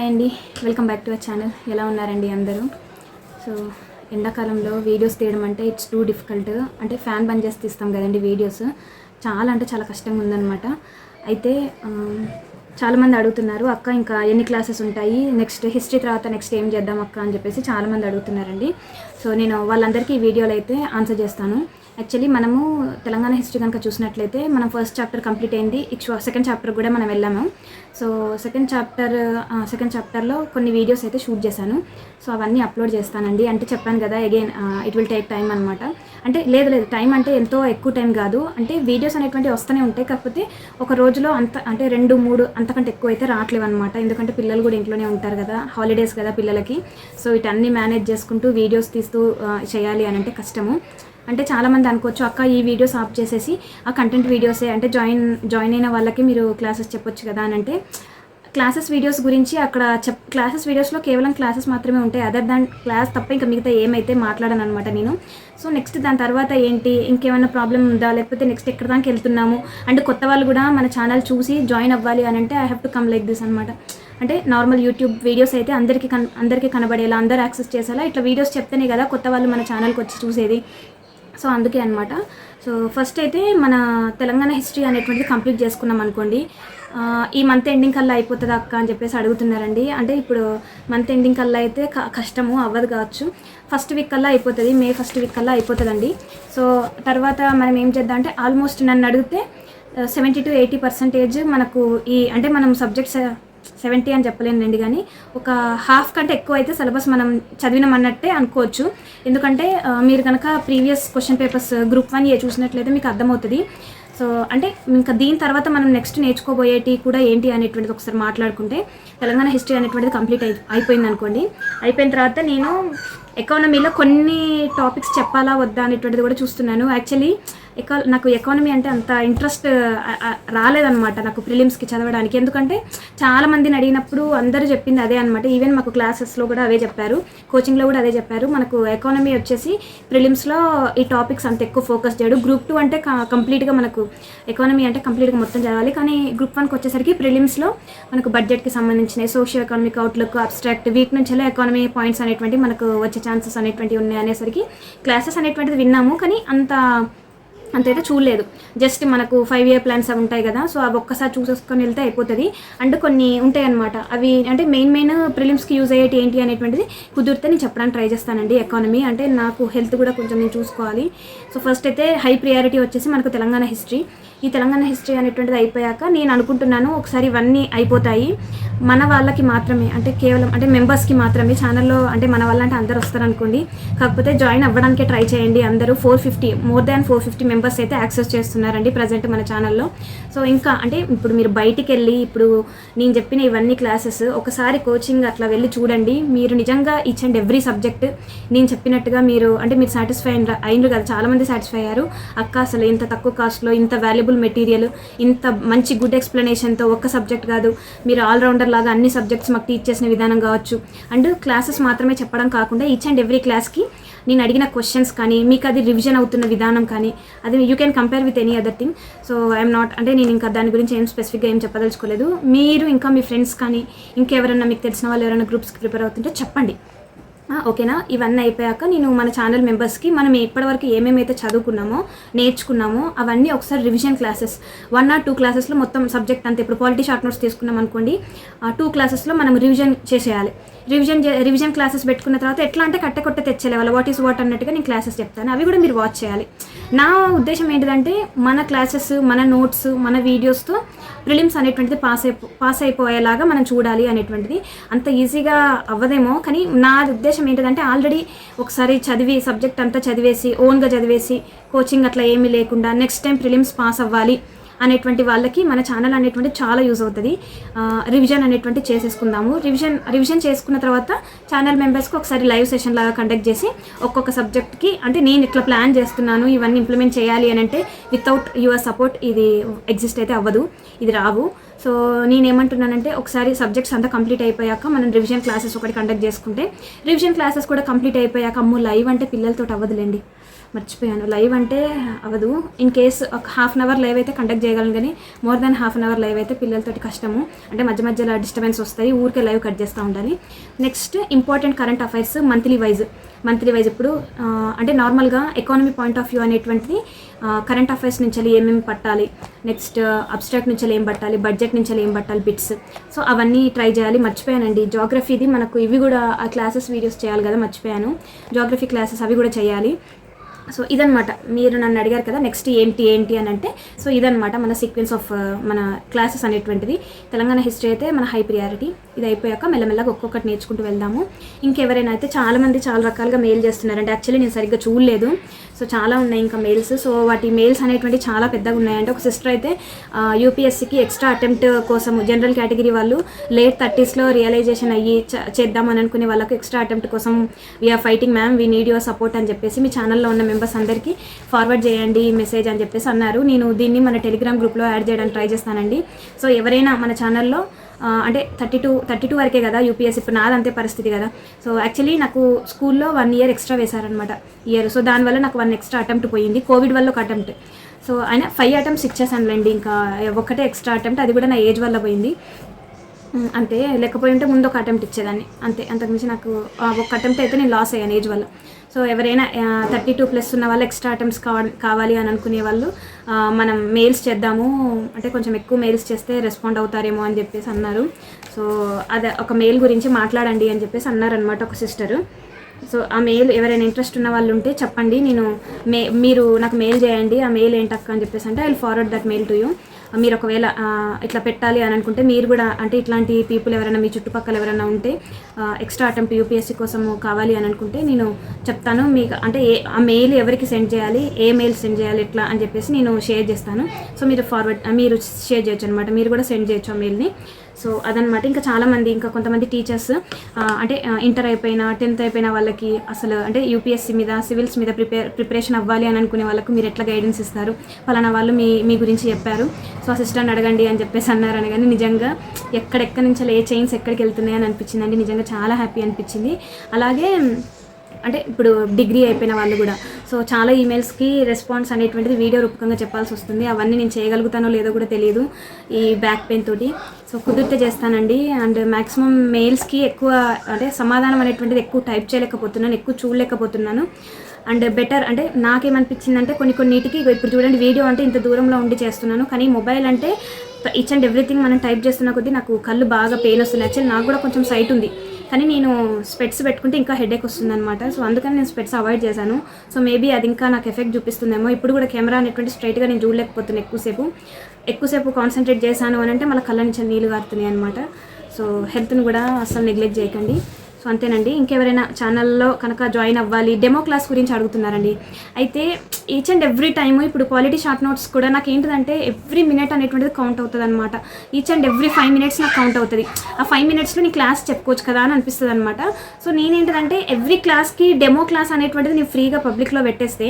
Hi అండి, welcome back to our channel. ఎలా ఉన్నారండి అందరూ? సో ఎండాకాలంలో వీడియోస్ తీయడం అంటే ఇట్స్ టూ డిఫికల్ట్. అంటే ఫ్యాన్ బంద్ చేసి తీస్తాం కదండి వీడియోస్. చాలా అంటే చాలా కష్టంగా ఉందన్నమాట. అయితే చాలామంది అడుగుతున్నారు, అక్క ఇంకా ఎన్ని క్లాసెస్ ఉంటాయి, నెక్స్ట్ హిస్టరీ తర్వాత నెక్స్ట్ ఏం చేద్దాం అక్క అని చెప్పేసి చాలామంది అడుగుతున్నారండి. సో నేను వాళ్ళందరికీ ఈ వీడియోలో అయితే ఆన్సర్ చేస్తాను. యాక్చువల్లీ మనము తెలంగాణ హిస్టరీ కనుక చూసినట్లయితే మనం ఫస్ట్ చాప్టర్ కంప్లీట్ అయింది, సెకండ్ చాప్టర్ కూడా మనం వెళ్ళాము. సో సెకండ్ చాప్టర్లో కొన్ని వీడియోస్ అయితే షూట్ చేశాను. సో అవన్నీ అప్లోడ్ చేస్తానండి. అంటే చెప్పాను కదా, again it will take time అనమాట. అంటే లేదు టైం అంటే ఎంతో ఎక్కువ టైం కాదు, అంటే వీడియోస్ అనేటువంటివి వస్తూనే ఉంటాయి. కాకపోతే ఒక రోజులో అంటే 2-3 అంతకంటే ఎక్కువ అయితే రావట్లేవు అనమాట. ఎందుకంటే పిల్లలు కూడా ఇంట్లోనే ఉంటారు కదా, హాలిడేస్ కదా పిల్లలకి. సో వీటన్నీ మేనేజ్ చేసుకుంటూ వీడియోస్ తీస్తూ చేయాలి అని అంటే కష్టము. అంటే చాలామంది అనుకోవచ్చు, అక్క ఈ వీడియోస్ ఆఫ్ చేసేసి ఆ కంటెంట్ వీడియోసే అంటే జాయిన్ అయిన వాళ్ళకి మీరు క్లాసెస్ చెప్పొచ్చు కదా అని అంటే, క్లాసెస్ వీడియోస్ గురించి అక్కడ క్లాసెస్ వీడియోస్లో కేవలం క్లాసెస్ మాత్రమే ఉంటాయి. అదర్ దాన్ క్లాస్ తప్ప ఇంకా మిగతా ఏమైతే మాట్లాడాను అనమాట నేను. సో నెక్స్ట్ దాని తర్వాత ఏంటి, ఇంకేమైనా ప్రాబ్లం ఉందా, లేకపోతే నెక్స్ట్ ఎక్కడ దాకా వెళ్తున్నాము, అండ్ కొత్త వాళ్ళు కూడా మన ఛానల్ చూసి జాయిన్ అవ్వాలి అని అంటే I have to come like this అనమాట. అంటే నార్మల్ యూట్యూబ్ వీడియోస్ అయితే అందరికీ కనబడేలా, అందరూ యాక్సెస్ చేసేలా ఇట్లా వీడియోస్ చెప్తేనే కదా కొత్త వాళ్ళు మన ఛానల్కి వచ్చి చూసేది. సో అందుకే అనమాట. సో ఫస్ట్ అయితే మన తెలంగాణ హిస్టరీ అనేటువంటిది కంప్లీట్ చేసుకున్నాం అనుకోండి. ఈ మంత్ ఎండింగ్ కల్లా అయిపోతుంది అక్క అని చెప్పేసి అడుగుతున్నారండి. అంటే ఇప్పుడు మంత్ ఎండింగ్ కల్లా అయితే కష్టము, అవ్వదు కావచ్చు. ఫస్ట్ వీక్ కల్లా అయిపోతుంది, మే ఫస్ట్ వీక్ కల్లా అయిపోతుందండి. సో తర్వాత మనం ఏం చేద్దాం అంటే, ఆల్మోస్ట్ నన్ను అడిగితే 70-80% మనకు అంటే మనం సబ్జెక్ట్స్ 70 అని చెప్పలేనండి, కానీ ఒక హాఫ్ కంటే ఎక్కువ అయితే సిలబస్ మనం చదివినామన్నట్టే అనుకోవచ్చు. ఎందుకంటే మీరు కనుక ప్రీవియస్ క్వశ్చన్ పేపర్స్ గ్రూప్ 1 చూసినట్లయితే మీకు అర్థమవుతుంది. సో అంటే ఇంకా దీని తర్వాత మనం నెక్స్ట్ నేర్చుకోబోయేటి కూడా ఏంటి అనేటువంటిది ఒకసారి మాట్లాడుకుంటే, తెలంగాణ హిస్టరీ అనేటువంటిది కంప్లీట్ అయిపోయింది అనుకోండి. అయిపోయిన తర్వాత నేను ఎకానమీలో కొన్ని టాపిక్స్ చెప్పాలా వద్దా అనేటువంటిది కూడా చూస్తున్నాను. యాక్చువల్లీ నాకు ఎకానమీ అంటే అంత ఇంట్రెస్ట్ రాలేదన్నమాట నాకు ప్రిలిమ్స్కి చదవడానికి. ఎందుకంటే చాలామందిని అడిగినప్పుడు అందరూ చెప్పింది అదే అనమాట. ఈవెన్ మాకు క్లాసెస్లో కూడా అవే చెప్పారు, కోచింగ్లో కూడా అదే చెప్పారు. మనకు ఎకానమీ వచ్చేసి ప్రిలిమ్స్లో ఈ టాపిక్స్ అంత ఎక్కువ ఫోకస్ చేయడు. గ్రూప్ 2 అంటే కంప్లీట్గా మనకు ఎకానమీ అంటే కంప్లీట్గా మొత్తం చదవాలి. కానీ గ్రూప్ 1కి వచ్చేసరికి ప్రిలిమ్స్లో మనకు బడ్జెట్కి సంబంధించినవి, సోషియో ఎకనామిక్ అవుట్లుక్, అబ్స్ట్రాక్ట్, వీటి నుంచి ఎకానమీ పాయింట్స్ అనేటువంటి మనకు వచ్చే ఛాన్సెస్ అనేటువంటివి ఉన్నాయి అనేసరికి క్లాసెస్ అనేటువంటిది విన్నాము, కానీ అంతైతే చూడలేదు. జస్ట్ మనకు 5-year ప్లాన్స్ అవి ఉంటాయి కదా, సో అవి ఒక్కసారి చూసేసుకొని వెళ్తే అయిపోతుంది. అండ్ కొన్ని ఉంటాయి అనమాట, అవి అంటే మెయిన్ ప్రిలిమ్స్కి యూజ్ అయ్యేటి ఏంటి అనేటువంటిది కుదిరితే నేను చెప్పడానికి ట్రై చేస్తానండి. ఎకానమీ అంటే నాకు హెల్త్ కూడా కొంచెం నేను చూసుకోవాలి. సో ఫస్ట్ అయితే హై ప్రియారిటీ వచ్చేసి మనకు తెలంగాణ హిస్టరీ. ఈ తెలంగాణ హిస్టరీ అనేటువంటిది అయిపోయాక నేను అనుకుంటున్నాను, ఒకసారి ఇవన్నీ అయిపోతాయి మన వాళ్ళకి మాత్రమే, అంటే కేవలం అంటే మెంబర్స్కి మాత్రమే ఛానల్లో, అంటే మన వాళ్ళ అంటే అందరు వస్తారనుకోండి, కాకపోతే జాయిన్ అవ్వడానికే ట్రై చేయండి. అందరూ 450 మోర్ దాన్ 450 మెంబర్స్ అయితే యాక్సెస్ చేస్తున్నారండి ప్రజెంట్ మన ఛానల్లో. సో ఇంకా అంటే ఇప్పుడు మీరు బయటికి వెళ్ళి ఇప్పుడు నేను చెప్పిన ఇవన్నీ క్లాసెస్ ఒకసారి కోచింగ్ అట్లా వెళ్ళి చూడండి. మీరు నిజంగా ఈచ్ అండ్ ఎవ్రీ సబ్జెక్ట్ నేను చెప్పినట్టుగా మీరు సాటిస్ఫై అయినరు కదా, చాలామంది సాటిస్ఫై అయ్యారు. అక్క అసలు ఇంత తక్కువ కాస్ట్లో ఇంత వాల్యుబుల్ మెటీరియల్, ఇంత మంచి గుడ్ ఎక్స్ప్లెనేషన్తో ఒక్క సబ్జెక్ట్ కాదు, మీరు ఆల్రౌండర్ లాగా అన్ని సబ్జెక్ట్స్ మాకు టీచ్ చేసిన విధానం కావచ్చు, అండ్ క్లాసెస్ మాత్రమే చెప్పడం కాకుండా ఈచ్ అండ్ ఎవ్రీ క్లాస్కి నేను అడిగిన క్వశ్చన్స్ కానీ, మీకు అది రివిజన్ అవుతున్న విధానం కానీ, అది you can compare with any other thing. So I'm not అంటే నేను ఇంకా దాని గురించి ఏం స్పెసిఫిక్గా ఏం చెప్పదలుచుకోలేదు. మీరు ఇంకా మీ ఫ్రెండ్స్ కానీ ఇంకెవరన్నా మీకు తెలిసిన వాళ్ళు ఎవరైనా గ్రూప్స్కి ప్రిపేర్ అవుతుంటే చెప్పండి, ఓకేనా? ఇవన్నీ అయిపోయాక నేను మన ఛానల్ మెంబర్స్కి మనం ఇప్పటివరకు ఏమేమైతే చదువుకున్నామో నేర్చుకున్నామో అవన్నీ ఒకసారి రివిజన్ క్లాసెస్ 1 or 2 క్లాసెస్లో మొత్తం సబ్జెక్ట్ అంతా, ఇప్పుడు పాలిటీ షార్ట్ నోట్స్ తీసుకున్నాం అనుకోండి, 2 క్లాసెస్లో మనం రివిజన్ చేసేయాలి. రివిజన్ క్లాసెస్ పెట్టుకున్న తర్వాత ఎట్లా అంటే కట్టె తెచ్చేలేవాలి, వాట్ ఈస్ వాట్ అన్నట్టుగా నేను క్లాసెస్ చెప్తాను, అవి కూడా మీరు వాచ్ చేయాలి. నా ఉద్దేశం ఏంటిదంటే మన క్లాసెస్, మన నోట్స్, మన వీడియోస్తో ప్రిలిమ్స్ అనేటువంటిది పాస్ అయిపోయేలాగా మనం చూడాలి అనేటువంటిది. అంత ఈజీగా అవ్వదేమో, కానీ నా ఉద్దేశం ఏంటిదంటే ఆల్రెడీ ఒకసారి చదివి సబ్జెక్ట్ అంతా చదివేసి ఓన్గా చదివేసి కోచింగ్ అట్లా ఏమీ లేకుండా నెక్స్ట్ టైం ప్రిలిమ్స్ పాస్ అవ్వాలి అనేటువంటి వాళ్ళకి మన ఛానల్ అనేటువంటి చాలా యూజ్ అవుతుంది. రివిజన్ అనేటువంటి చేసేసుకుందాము. రివిజన్ చేసుకున్న తర్వాత ఛానల్ మెంబర్స్కి ఒకసారి లైవ్ సెషన్ లాగా కండక్ట్ చేసి ఒక్కొక్క సబ్జెక్ట్కి, అంటే నేను ఇట్లా ప్లాన్ చేస్తున్నాను ఇవన్నీ ఇంప్లిమెంట్ చేయాలి అని అంటే వితౌట్ యువర్ సపోర్ట్ ఇది ఎగ్జిస్ట్ అయితే అవ్వదు, ఇది రావు. సో నేనేమంటున్నానంటే ఒకసారి సబ్జెక్ట్స్ అంతా కంప్లీట్ అయిపోయాక మనం రివిజన్ క్లాసెస్ ఒకటి కండక్ట్ చేసుకుంటే, రివిజన్ క్లాసెస్ కూడా కంప్లీట్ అయిపోయాక అమ్మో లైవ్ అంటే పిల్లలతో అవ్వదులేండి. మర్చిపోయాను. లైవ్ అంటే అవ్వదు. ఇన్ కేస్ ఒక హాఫ్ అన్ అవర్ లైవ్ అయితే కండక్ట్ చేయగలను, కానీ more than half an our live అయితే పిల్లలతోటి కష్టము. అంటే మధ్య మధ్యలో డిస్టర్బెన్స్ వస్తాయి, ఊరికే లైవ్ కట్ చేస్తూ ఉండాలి. Next important current affairs monthly wise ఇప్పుడు అంటే నార్మల్గా ఎకానమీ పాయింట్ ఆఫ్ వ్యూ అనేటువంటిది కరెంట్ అఫైర్స్ నుంచి ఏమేమి పట్టాలి, నెక్స్ట్ అబ్స్ట్రాక్ట్ నుంచి ఏం పట్టాలి, బడ్జెట్ నుంచి ఏం పట్టాలి బిట్స్, సో అవన్నీ ట్రై చేయాలి. మర్చిపోయానండి జాగ్రఫీది మనకు ఇవి కూడా ఆ క్లాసెస్ వీడియోస్ చేయాలి కదా, మర్చిపోయాను. జాగ్రఫీ క్లాసెస్ అవి కూడా చేయాలి. సో ఇదనమాట, మీరు నన్ను అడిగారు కదా నెక్స్ట్ ఏంటి అని అంటే, సో ఇదనమాట మన సీక్వెన్స్ ఆఫ్ మన క్లాసెస్ అనేటువంటిది. తెలంగాణ హిస్టరీ అయితే మన హై ప్రియారిటీ. ఇది అయిపోయాక మెల్లమెల్లగా ఒక్కొక్కటి నేర్చుకుంటూ వెళ్దాము. ఇంకెవరైనా అయితే చాలామంది చాలా రకాలుగా మెయిల్ చేస్తున్నారంటే, యాక్చువల్లీ నేను సరిగ్గా చూడలేదు. సో చాలా ఉన్నాయి ఇంకా మెయిల్స్. సో వాటి మెయిల్స్ అనేటువంటి చాలా పెద్దగా ఉన్నాయంటే, ఒక సిస్టర్ అయితే యూపీఎస్సీకి ఎక్స్ట్రా అటెంప్ట్ కోసం జనరల్ కేటగిరీ వాళ్ళు లేట్ 30sలో రియలైజేషన్ అయ్యి చేద్దామని అనుకునే వాళ్ళకు ఎక్స్ట్రా అటెంప్ట్ కోసం we're fighting ma'am, we need your support అని చెప్పేసి మీ ఛానల్లో ఉన్న మెంబర్స్ అందరికీ ఫార్వర్డ్ చేయండి మెసేజ్ అని చెప్పేసి అన్నారు. నేను దీన్ని మన టెలిగ్రామ్ గ్రూప్లో యాడ్ చేయడానికి ట్రై చేస్తానండి. సో ఎవరైనా మన ఛానల్లో అంటే 32 వరకే కదా యూపీఎస్సీ, ఇప్పుడు నాదంతే పరిస్థితి కదా. సో యాక్చువల్లీ నాకు స్కూల్లో 1 year ఎక్స్ట్రా వేశారనమాట ఇయర్. సో దానివల్ల నాకు 1 extra అటెంప్ట్ పోయింది, కోవిడ్ వల్ల ఒక అటెంప్ట్. సో ఆయన 5 attempts ఇచ్చేసానులేండి, ఇంకా ఒకటే ఎక్స్ట్రా అటెంప్ట్, అది కూడా నా ఏజ్ వల్ల పోయింది అంతే. లేకపోయి ఉంటే ముందు ఒక అటెంప్ట్ ఇచ్చేదాన్ని అంతే, అంతకుమించి నాకు ఒక అటెంప్ట్ అయితే నేను లాస్ అయ్యాను ఏజ్ వల్ల. సో ఎవరైనా 32+ ఉన్న వాళ్ళు ఎక్స్ట్రా అటెంప్ట్స్ కావాలి అని అనుకునే వాళ్ళు మనం మెయిల్స్ చేద్దాము, అంటే కొంచెం ఎక్కువ మెయిల్స్ చేస్తే రెస్పాండ్ అవుతారేమో అని చెప్పేసి అన్నారు. సో అదే ఒక మెయిల్ గురించి మాట్లాడండి అని చెప్పేసి అన్నారనమాట ఒక సిస్టరు. సో ఆ మెయిల్ ఎవరైనా ఇంట్రెస్ట్ ఉన్న వాళ్ళు ఉంటే చెప్పండి, నేను మీరు నాకు మెయిల్ చేయండి, ఆ మెయిల్ ఏంటక్క అని చెప్పేసి అంటే I will forward that mail to you. మీరు ఒకవేళ ఇట్లా పెట్టాలి అని అనుకుంటే, మీరు కూడా అంటే ఇట్లాంటి పీపుల్ ఎవరైనా మీ చుట్టుపక్కల ఎవరైనా ఉంటే ఎక్స్ట్రా అటెంప్ట్ యూపీఎస్సీ కోసం కావాలి అని అనుకుంటే నేను చెప్తాను మీకు, అంటే ఆ మెయిల్ ఎవరికి సెండ్ చేయాలి, ఏ మెయిల్ సెండ్ చేయాలి ఎట్లా అని చెప్పేసి నేను షేర్ చేస్తాను. సో మీరు షేర్ చేయొచ్చు అనమాట, మీరు కూడా సెండ్ చేయొచ్చు ఆ మెయిల్ని. సో అదనమాట. ఇంకా చాలామంది, ఇంకా కొంతమంది టీచర్స్ అంటే ఇంటర్ అయిపోయినా 10th అయిపోయిన వాళ్ళకి అసలు అంటే యూపీఎస్సీ మీద సివిల్స్ మీద ప్రిపరేషన్ అవ్వాలి అని అనుకునే వాళ్ళకు మీరు ఎట్లా గైడెన్స్ ఇస్తారు, ఫలానా వాళ్ళు మీ గురించి చెప్పారు, సో ఆ సిస్టర్ని అడగండి అని చెప్పేసి అన్నారు. కానీ నిజంగా ఎక్కడెక్కడి నుంచి ఏ చైన్స్ ఎక్కడికి వెళ్తున్నాయి అని అనిపించిందండి, నిజంగా చాలా హ్యాపీ అనిపించింది. అలాగే అంటే ఇప్పుడు డిగ్రీ అయిపోయిన వాళ్ళు కూడా సో చాలా ఈమెయిల్స్కి రెస్పాన్స్ అనేటువంటిది వీడియో రూపకంగా చెప్పాల్సి వస్తుంది. అవన్నీ నేను చేయగలుగుతానో లేదో కూడా తెలియదు ఈ బ్యాక్ పెయిన్ తోటి. సో కుదిరితే చేస్తానండి. అండ్ మ్యాక్సిమం మెయిల్స్కి ఎక్కువ అంటే సమాధానం అనేటువంటిది ఎక్కువ టైప్ చేయలేకపోతున్నాను, ఎక్కువ చూడలేకపోతున్నాను. అండ్ బెటర్ అంటే నాకేమనిపించిందంటే కొన్నిటికి ఇప్పుడు చూడండి, వీడియో అంటే ఇంత దూరంలో ఉండి చేస్తున్నాను, కానీ మొబైల్ అంటే ఈచ్ అండ్ ఎవ్రీథింగ్ మనం టైప్ చేస్తున్న కొద్దీ నాకు కళ్ళు బాగా పెయిన్ వస్తుంది. యాక్చువల్లీ నాకు కూడా కొంచెం సైట్ ఉంది, కానీ నేను స్పెట్స్ పెట్టుకుంటే ఇంకా హెడేక్ వస్తుంది అనమాట. సో అందుకని నేను స్పెట్స్ అవాయిడ్ చేశాను. సో మేబీ అది ఇంకా నాకు ఎఫెక్ట్ చూపిస్తుందేమో. ఇప్పుడు కూడా కెమెరా అనేటువంటి స్ట్రైట్గా నేను చూడలేకపోతున్నాను, ఎక్కువసేపు కాన్సన్ట్రేట్ చేశాను అని అంటే మళ్ళీ కళ్ళ నుంచి నీళ్ళు కారుతున్నాయి అనమాట. సో హెల్త్ని కూడా అస్సలు నెగ్లెక్ట్ చేయకండి. సో అంతేనండి. ఇంకెవరైనా ఛానల్లో కనుక జాయిన్ అవ్వాలి, డెమో క్లాస్ గురించి అడుగుతున్నారండి. అయితే ఈచ్ అండ్ ఎవ్రీ టైమ్ ఇప్పుడు క్వాలిటీ షార్ట్ నోట్స్ కూడా నాకు ఏంటిదంటే ఎవ్రీ మినిట్ అనేటువంటిది కౌంట్ అవుతుంది అనమాట. ఈచ్ అండ్ ఎవ్రీ 5 minutes నాకు కౌంట్ అవుతుంది. ఆ 5 minutesలో నీ క్లాస్ చెప్పుకోవచ్చు కదా అని అనిపిస్తుంది అనమాట. సో నేనేంటిదంటే ఎవ్రీ క్లాస్కి డెమో క్లాస్ అనేటువంటిది నేను ఫ్రీగా పబ్లిక్లో పెట్టేస్తే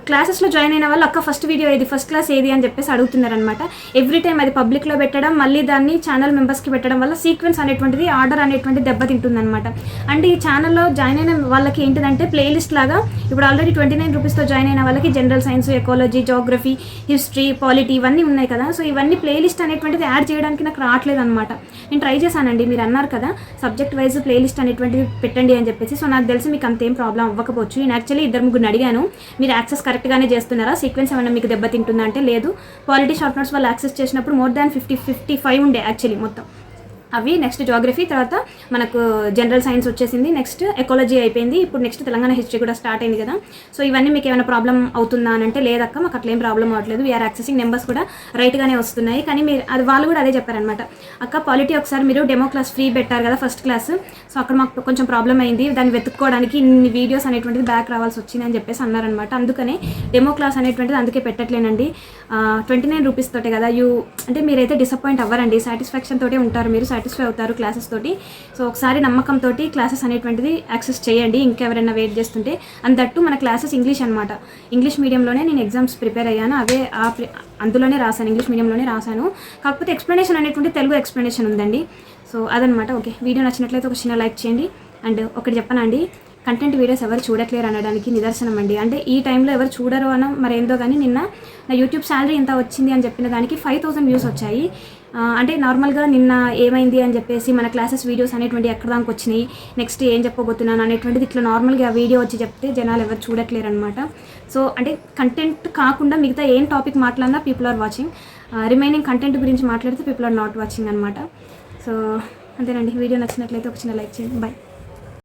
క్లాసెస్లో జాయిన్ అయిన వాళ్ళు అక్క ఫస్ట్ వీడియో ఏది, ఫస్ట్ క్లాస్ ఏది అని చెప్పేసి అడుగుతున్నారనమాట. ఎవ్రీ టైం అది పబ్లిక్లో పెట్టడం, మళ్ళీ దాన్ని ఛానల్ మెంబర్స్కి పెట్టడం వల్ల సీక్వెన్స్ అనేటువంటిది, ఆర్డర్ అనేటువంటిది దెబ్బతింటుందన్నమాట. అండ్ ఈ ఛానల్లో జాయిన్ అయిన వాళ్ళకి ఏంటిదంటే ప్లేలిస్ట్ లాగా ఇప్పుడు ఆల్రెడీ 29 రూపీస్తో జాయిన్ అయిన వాళ్ళకి general science, ecology, geography, history, polity ఇవన్నీ ఉన్నాయి కదా. సో ఇవన్నీ ప్లేలిస్ట్ అనేటువంటిది యాడ్ చేయడానికి నాకు రావట్లేదు అనమాట. నేను ట్రై చేశానండి, మీరు అన్నారు కదా సబ్జెక్ట్ వైజ్ ప్లేలిస్ట్ అనేటువంటిది పెట్టండి అని చెప్పేసి. సో నాకు తెలిసి మీకు అంతేం ప్రాబ్లం అవ్వకపోవచ్చు. నేను యాక్చువల్లీ 2-3 అడిగాను, మీరు యాక్సెస్ కరెక్ట్గానే చేస్తున్నారా, సీక్వెన్స్ ఏమైనా మీకు దెబ్బతింటుందా అంటే లేదు. క్వాలిటీ షార్ట్ నోట్స్ వాళ్ళు యాక్సెస్ చేసినప్పుడు మోర్ దాన్ 55 ఉండే యాక్చువల్లీ మొత్తం అవి. నెక్స్ట్ జాగ్రఫీ, తర్వాత మనకు జనరల్ సైన్స్ వచ్చేసింది, నెక్స్ట్ ఎకాలజీ అయిపోయింది, ఇప్పుడు నెక్స్ట్ తెలంగాణ హిస్టరీ కూడా స్టార్ట్ అయింది కదా. సో ఇవన్నీ మీకు ఏమైనా ప్రాబ్లం అవుతుందా అని అంటే లేదక్క మాకు అట్లా ఏం ప్రాబ్లం అవ్వట్లేదు, వీఆర్ యాక్సెసింగ్, నెంబర్స్ కూడా రైట్గానే వస్తున్నాయి. కానీ మీరు వాళ్ళు కూడా అదే చెప్పారనమాట, అక్క పాలిటీ ఒకసారి మీరు డెమో క్లాస్ ఫ్రీ పెట్టారు కదా ఫస్ట్ క్లాస్, సో అక్కడ మాకు కొంచెం ప్రాబ్లం అయింది, దాన్ని వెతుక్కోవడానికి ఇన్ని వీడియోస్ అనేటువంటిది బ్యాక్ రావాల్సి వచ్చింది అని చెప్పేసి అన్నారనమాట. అందుకనే డెమో క్లాస్ అనేటువంటిది అందుకే పెట్టట్లేనండి. 29 రూపీస్ తోటే కదా, అంటే మీరైతే డిసప్పాయింట్ అవ్వరండి, సాటిస్ఫాక్షన్ తోటే ఉంటారు, మీరు సాటిస్ఫై అవుతారు క్లాసెస్ తోటి. సో ఒకసారి నమ్మకంతో క్లాసెస్ అనేటువంటిది యాక్సెస్ చేయండి, ఇంకెవరైనా వెయిట్ చేస్తుంటే. అండ్ దట్టు మన క్లాసెస్ ఇంగ్లీష్ అనమాట, ఇంగ్లీష్ మీడియంలోనే నేను ఎగ్జామ్స్ ప్రిపేర్ అయ్యాను, అందులోనే రాశాను, ఇంగ్లీష్ మీడియంలోనే రాశాను. కాకపోతే ఎక్స్ప్లెనేషన్ అనేటువంటి తెలుగు ఎక్స్ప్లెనేషన్ ఉందండి. సో అదనమాట. ఓకే, వీడియో నచ్చినట్లయితే ఒక చిన్న లైక్ చేయండి. అండ్ ఒకటి చెప్పనండి, కంటెంట్ వీడియోస్ ఎవరు చూడట్లేరు అనడానికి నిదర్శనం అండి. అంటే ఈ టైంలో ఎవరు చూడరు అన్న మరేందో కానీ నిన్న నా యూట్యూబ్ శాలరీ ఇంత వచ్చింది అని చెప్పిన దానికి 5000 వ్యూస్ వచ్చాయి. అంటే నార్మల్గా నిన్న ఏమైంది అని చెప్పేసి మన క్లాసెస్ వీడియోస్ అనేటువంటి ఎక్కడ దానికి వచ్చినాయి, నెక్స్ట్ ఏం చెప్పబోతున్నాను అనేటువంటిది ఇట్లా నార్మల్గా వీడియో వచ్చి చెప్తే జనాలు ఎవరు చూడట్లేరు అనమాట. సో అంటే కంటెంట్ కాకుండా మిగతా ఏం టాపిక్ మాట్లాడినా people are watching, remaining content గురించి మాట్లాడితే పీపుల్ ఆర్ నాట్ వాచింగ్ అనమాట. సో అంతేనండి. వీడియో నచ్చినట్లయితే ఒక చిన్న లైక్ చేయండి. బాయ్.